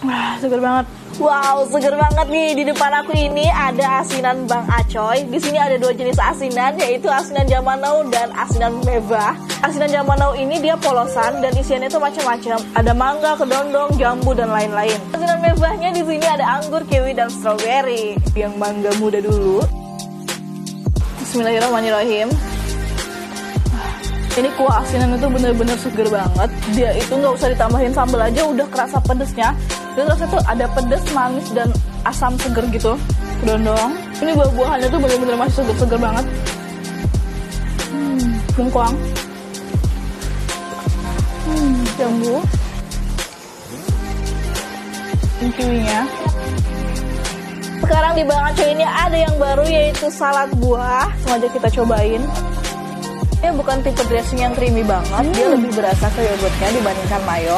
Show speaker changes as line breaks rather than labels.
Wah, seger banget. Wow, seger banget nih. Di depan aku ini ada asinan Bang Acoy. Di sini ada dua jenis asinan, yaitu asinan zaman now dan asinan meva. Asinan zaman now ini dia polosan dan isiannya itu macam-macam. Ada mangga, kedondong, jambu dan lain-lain. Asinan mevanya di sini ada anggur, kiwi dan strawberry. Yang mangga muda dulu. Bismillahirrahmanirrahim. Ini kuah asinan itu bener-bener seger banget. Dia itu nggak usah ditambahin sambal aja udah kerasa pedesnya. Terus rasanya tuh ada pedes, manis, dan asam seger gitu. Kedondong. Ini buah-buahannya tuh bener-bener masih seger-seger banget. Lengkuang. Jambu. Ini kiwinya. Sekarang di Bang Acoy ini ada yang baru yaitu salad buah. Sengaja kita cobain. Dia bukan tipe dressing yang creamy banget, dia lebih berasa ke yogurtnya dibandingkan mayo.